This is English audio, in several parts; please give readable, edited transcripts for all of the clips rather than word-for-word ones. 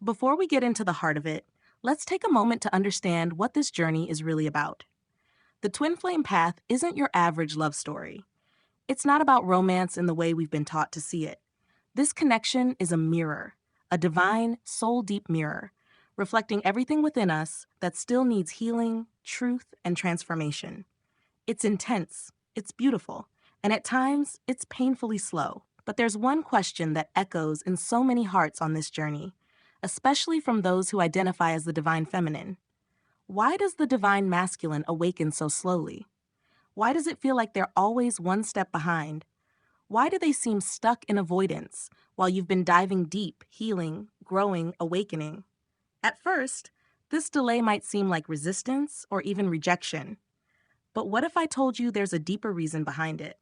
Before we get into the heart of it, let's take a moment to understand what this journey is really about. The twin flame path isn't your average love story. It's not about romance in the way we've been taught to see it. This connection is a mirror, a divine, soul deep mirror, reflecting everything within us that still needs healing, truth, and transformation. It's intense, it's beautiful, and at times, it's painfully slow. But there's one question that echoes in so many hearts on this journey, especially from those who identify as the divine feminine. Why does the divine masculine awaken so slowly? Why does it feel like they're always one step behind? Why do they seem stuck in avoidance while you've been diving deep, healing, growing, awakening? At first, this delay might seem like resistance or even rejection. But what if I told you there's a deeper reason behind it?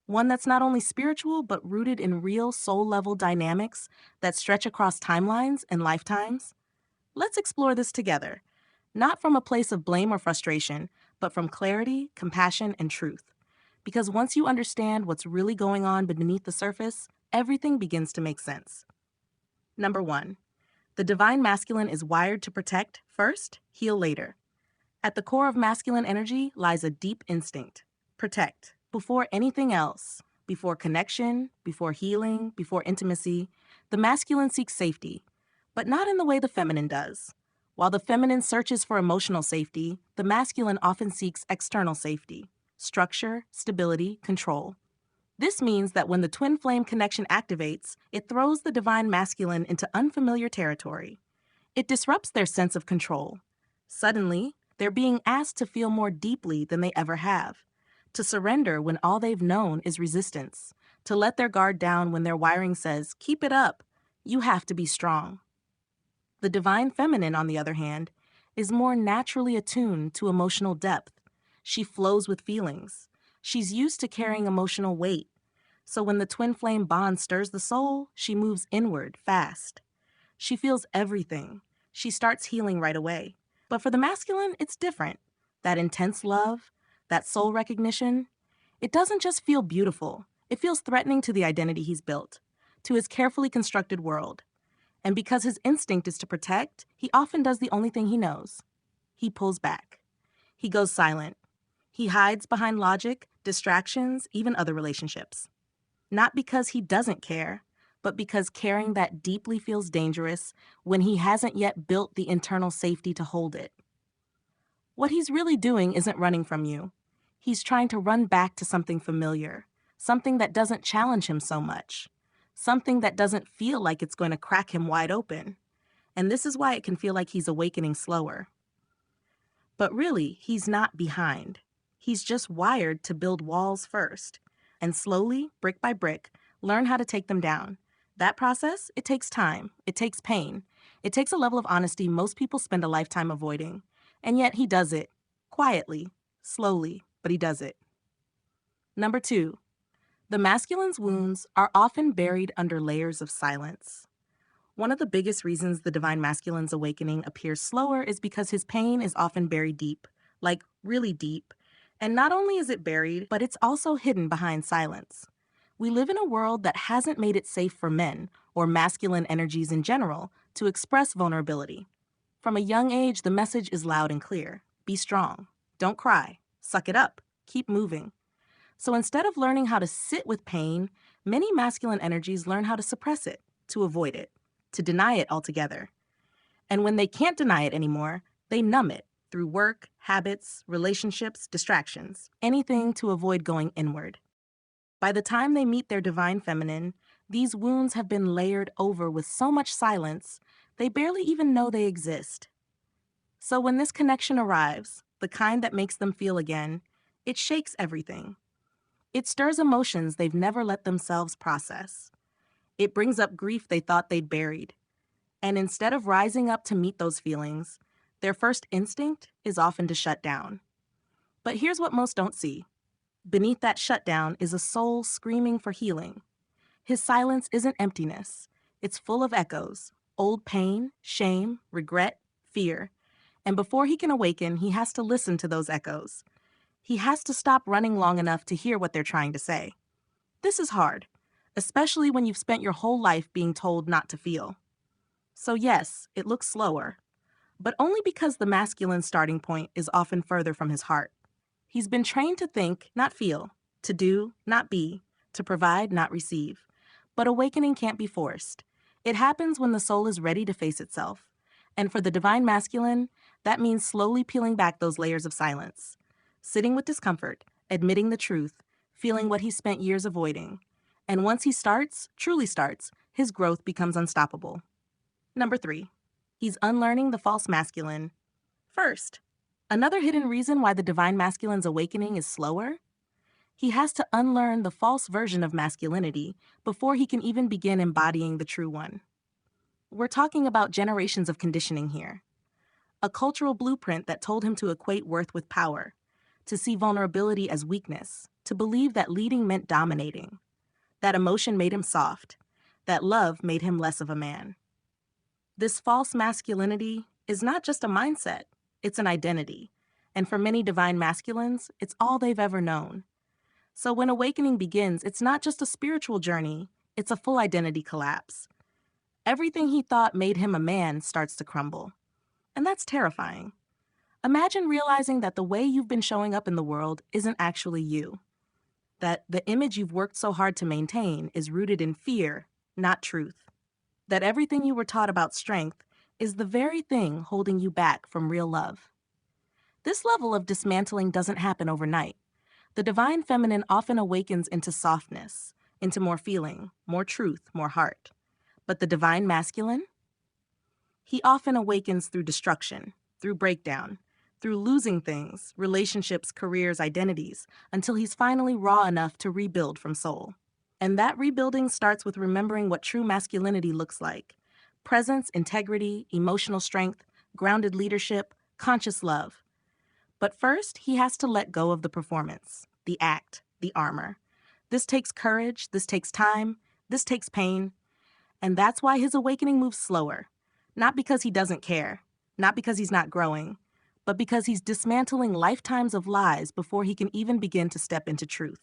One that's not only spiritual, but rooted in real soul level dynamics that stretch across timelines and lifetimes? Let's explore this together, not from a place of blame or frustration, but from clarity, compassion, and truth. Because once you understand what's really going on beneath the surface, everything begins to make sense. Number one, the divine masculine is wired to protect first, heal later. At the core of masculine energy lies a deep instinct: protect. Before anything else, before connection, before healing, before intimacy, the masculine seeks safety, but not in the way the feminine does. While the feminine searches for emotional safety, the masculine often seeks external safety: structure, stability, control. This means that when the twin flame connection activates, it throws the divine masculine into unfamiliar territory. It disrupts their sense of control. Suddenly, they're being asked to feel more deeply than they ever have, to surrender when all they've known is resistance, to let their guard down when their wiring says, "Keep it up, you have to be strong." The divine feminine, on the other hand, is more naturally attuned to emotional depth. She flows with feelings. She's used to carrying emotional weight. So when the twin flame bond stirs the soul, she moves inward fast. She feels everything. She starts healing right away. But for the masculine, it's different. That intense love, that soul recognition, it doesn't just feel beautiful. It feels threatening to the identity he's built, to his carefully constructed world. And because his instinct is to protect, he often does the only thing he knows. He pulls back. He goes silent. He hides behind logic, distractions, even other relationships. Not because he doesn't care, but because caring that deeply feels dangerous when he hasn't yet built the internal safety to hold it. What he's really doing isn't running from you. He's trying to run back to something familiar, something that doesn't challenge him so much, something that doesn't feel like it's going to crack him wide open. And this is why it can feel like he's awakening slower. But really, he's not behind. He's just wired to build walls first, and slowly, brick by brick, learn how to take them down. That process, it takes time, it takes pain, it takes a level of honesty most people spend a lifetime avoiding. And yet he does it, quietly, slowly, but he does it. Number two, the masculine's wounds are often buried under layers of silence. One of the biggest reasons the divine masculine's awakening appears slower is because his pain is often buried deep, like really deep. And not only is it buried, but it's also hidden behind silence. We live in a world that hasn't made it safe for men, or masculine energies in general, to express vulnerability. From a young age, the message is loud and clear: be strong, don't cry, suck it up, keep moving. So instead of learning how to sit with pain, many masculine energies learn how to suppress it, to avoid it, to deny it altogether. And when they can't deny it anymore, they numb it through work, habits, relationships, distractions, anything to avoid going inward. By the time they meet their divine feminine, these wounds have been layered over with so much silence, they barely even know they exist. So when this connection arrives, the kind that makes them feel again, it shakes everything. It stirs emotions they've never let themselves process. It brings up grief they thought they'd buried. And instead of rising up to meet those feelings, their first instinct is often to shut down. But here's what most don't see. Beneath that shutdown is a soul screaming for healing. His silence isn't emptiness. It's full of echoes: old pain, shame, regret, fear. And before he can awaken, he has to listen to those echoes. He has to stop running long enough to hear what they're trying to say. This is hard, especially when you've spent your whole life being told not to feel. So yes, it looks slower, but only because the masculine starting point is often further from his heart. He's been trained to think, not feel, to do, not be, to provide, not receive. But awakening can't be forced. It happens when the soul is ready to face itself. And for the divine masculine, that means slowly peeling back those layers of silence, sitting with discomfort, admitting the truth, feeling what he spent years avoiding. And once he starts, truly starts, his growth becomes unstoppable. Number 3, he's unlearning the false masculine. First, another hidden reason why the divine masculine's awakening is slower: he has to unlearn the false version of masculinity before he can even begin embodying the true one. We're talking about generations of conditioning here. A cultural blueprint that told him to equate worth with power, to see vulnerability as weakness, to believe that leading meant dominating, that emotion made him soft, that love made him less of a man. This false masculinity is not just a mindset, it's an identity. And for many divine masculines, it's all they've ever known. So when awakening begins, it's not just a spiritual journey, it's a full identity collapse. Everything he thought made him a man starts to crumble. And that's terrifying. Imagine realizing that the way you've been showing up in the world isn't actually you. That the image you've worked so hard to maintain is rooted in fear, not truth. That everything you were taught about strength is the very thing holding you back from real love. This level of dismantling doesn't happen overnight. The divine feminine often awakens into softness, into more feeling, more truth, more heart. But the divine masculine? He often awakens through destruction, through breakdown, through losing things, relationships, careers, identities, until he's finally raw enough to rebuild from soul. And that rebuilding starts with remembering what true masculinity looks like: presence, integrity, emotional strength, grounded leadership, conscious love. But first, he has to let go of the performance, the act, the armor. This takes courage, this takes time, this takes pain. And that's why his awakening moves slower. Not because he doesn't care, not because he's not growing, but because he's dismantling lifetimes of lies before he can even begin to step into truth.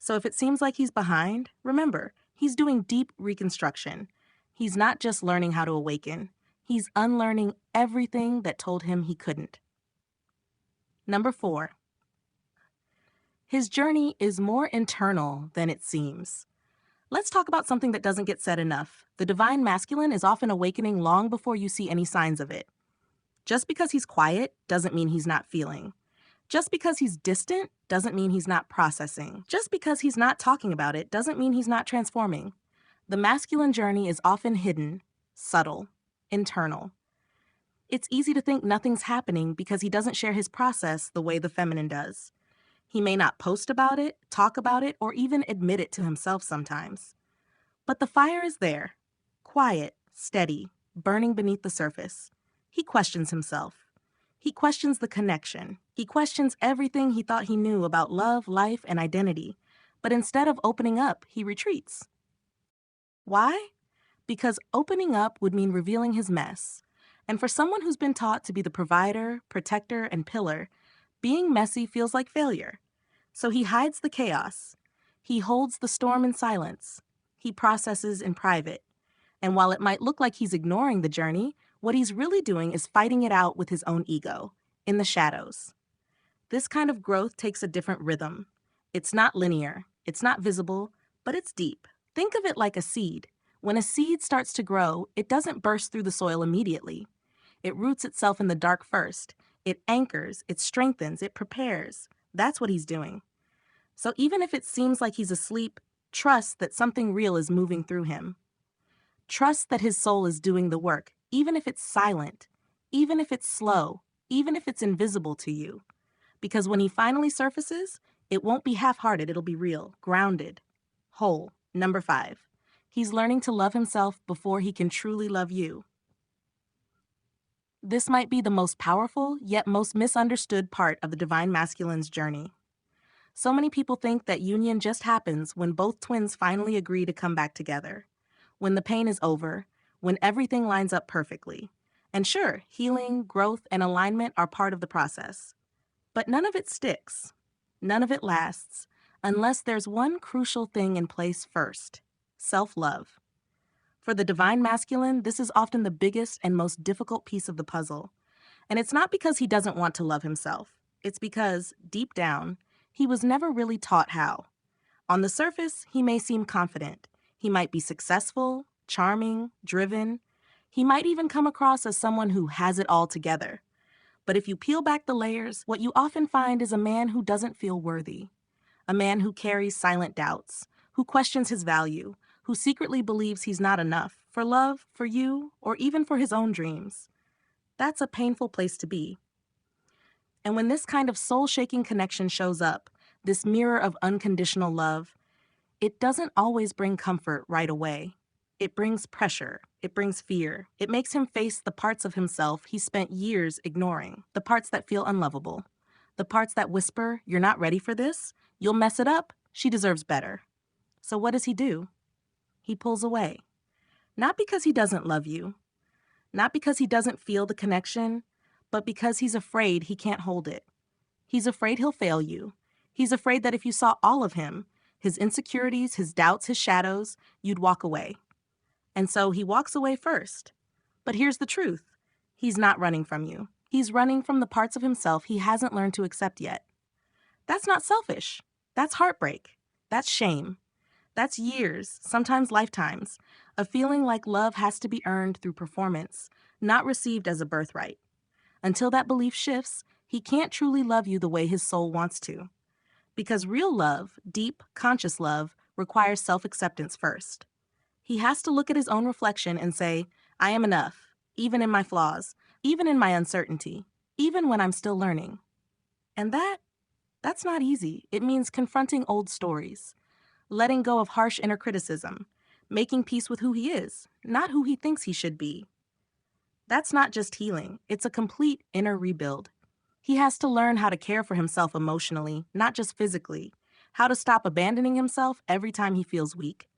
So if it seems like he's behind, remember, he's doing deep reconstruction. He's not just learning how to awaken, he's unlearning everything that told him he couldn't. Number 4, his journey is more internal than it seems. Let's talk about something that doesn't get said enough. The divine masculine is often awakening long before you see any signs of it. Just because he's quiet doesn't mean he's not feeling. Just because he's distant doesn't mean he's not processing. Just because he's not talking about it doesn't mean he's not transforming. The masculine journey is often hidden, subtle, internal. It's easy to think nothing's happening because he doesn't share his process the way the feminine does. He may not post about it, talk about it, or even admit it to himself sometimes. But the fire is there, quiet, steady, burning beneath the surface. He questions himself. He questions the connection. He questions everything he thought he knew about love, life, and identity. But instead of opening up, he retreats. Why? Because opening up would mean revealing his mess. And for someone who's been taught to be the provider, protector, and pillar, being messy feels like failure. So he hides the chaos. He holds the storm in silence. He processes in private. And while it might look like he's ignoring the journey, what he's really doing is fighting it out with his own ego, in the shadows. This kind of growth takes a different rhythm. It's not linear, it's not visible, but it's deep. Think of it like a seed. When a seed starts to grow, it doesn't burst through the soil immediately. It roots itself in the dark first. It anchors, it strengthens, it prepares. That's what he's doing. So even if it seems like he's asleep, trust that something real is moving through him. Trust that his soul is doing the work, even if it's silent, even if it's slow, even if it's invisible to you. Because when he finally surfaces, it won't be half-hearted, it'll be real, grounded, whole. Number 5, he's learning to love himself before he can truly love you. This might be the most powerful, yet most misunderstood part of the divine masculine's journey. So many people think that union just happens when both twins finally agree to come back together, when the pain is over, when everything lines up perfectly. And sure, healing, growth, and alignment are part of the process. But none of it sticks. None of it lasts, unless there's one crucial thing in place first: self-love. For the divine masculine, this is often the biggest and most difficult piece of the puzzle. And it's not because he doesn't want to love himself. It's because, deep down, he was never really taught how. On the surface, he may seem confident. He might be successful, charming, driven. He might even come across as someone who has it all together. But if you peel back the layers, what you often find is a man who doesn't feel worthy. A man who carries silent doubts, who questions his value, who secretly believes he's not enough for love, for you, or even for his own dreams. That's a painful place to be. And when this kind of soul-shaking connection shows up, this mirror of unconditional love, it doesn't always bring comfort right away. It brings pressure. It brings fear. It makes him face the parts of himself he spent years ignoring, the parts that feel unlovable, the parts that whisper, "You're not ready for this. You'll mess it up. She deserves better." So what does he do? He pulls away. Not because he doesn't love you, not because he doesn't feel the connection, but because he's afraid he can't hold it. He's afraid he'll fail you. He's afraid that if you saw all of him, his insecurities, his doubts, his shadows, you'd walk away. And so he walks away first. But here's the truth. He's not running from you. He's running from the parts of himself he hasn't learned to accept yet. That's not selfish. That's heartbreak. That's shame. That's years, sometimes lifetimes, of feeling like love has to be earned through performance, not received as a birthright. Until that belief shifts, he can't truly love you the way his soul wants to. Because real love, deep, conscious love, requires self-acceptance first. He has to look at his own reflection and say, "I am enough, even in my flaws, even in my uncertainty, even when I'm still learning." And that's not easy. It means confronting old stories, letting go of harsh inner criticism, making peace with who he is, not who he thinks he should be. That's not just healing. It's a complete inner rebuild. He has to learn how to care for himself emotionally, not just physically, how to stop abandoning himself every time he feels weak,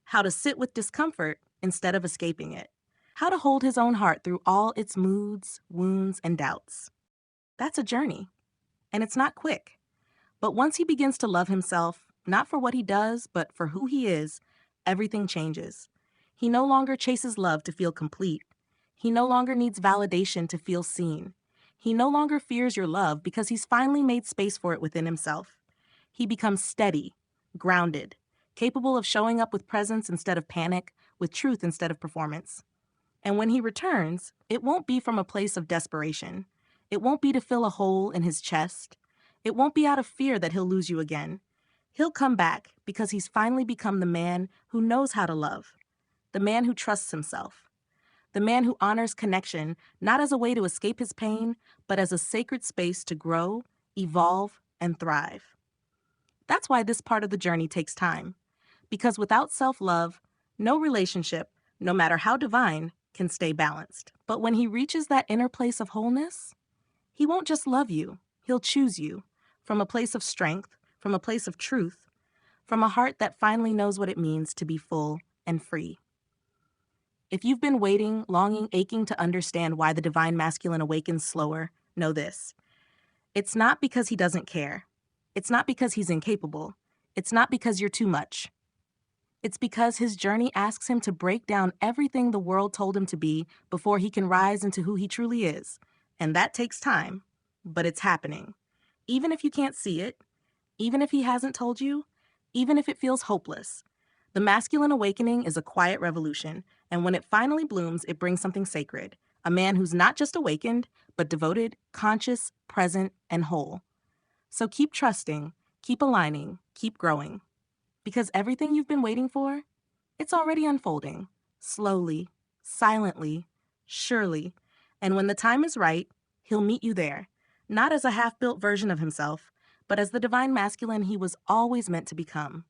how to sit with discomfort instead of escaping it, how to hold his own heart through all its moods, wounds, and doubts. That's a journey, and it's not quick. But once he begins to love himself, not for what he does, but for who he is, everything changes. He no longer chases love to feel complete. He no longer needs validation to feel seen. He no longer fears your love because he's finally made space for it within himself. He becomes steady, grounded, capable of showing up with presence instead of panic, with truth instead of performance. And when he returns, it won't be from a place of desperation. It won't be to fill a hole in his chest. It won't be out of fear that he'll lose you again. He'll come back because he's finally become the man who knows how to love, the man who trusts himself, the man who honors connection not as a way to escape his pain, but as a sacred space to grow, evolve, and thrive. That's why this part of the journey takes time, because without self-love, no relationship, no matter how divine, can stay balanced. But when he reaches that inner place of wholeness, he won't just love you, he'll choose you, from a place of strength, from a place of truth, from a heart that finally knows what it means to be full and free. If you've been waiting, longing, aching to understand why the divine masculine awakens slower, know this. It's not because he doesn't care. It's not because he's incapable. It's not because you're too much. It's because his journey asks him to break down everything the world told him to be before he can rise into who he truly is. And that takes time, but it's happening. Even if you can't see it, even if he hasn't told you, even if it feels hopeless. The masculine awakening is a quiet revolution, and when it finally blooms, it brings something sacred. A man who's not just awakened, but devoted, conscious, present, and whole. So keep trusting, keep aligning, keep growing. Because everything you've been waiting for, it's already unfolding. Slowly, silently, surely. And when the time is right, he'll meet you there. Not as a half-built version of himself, but as the divine masculine he was always meant to become.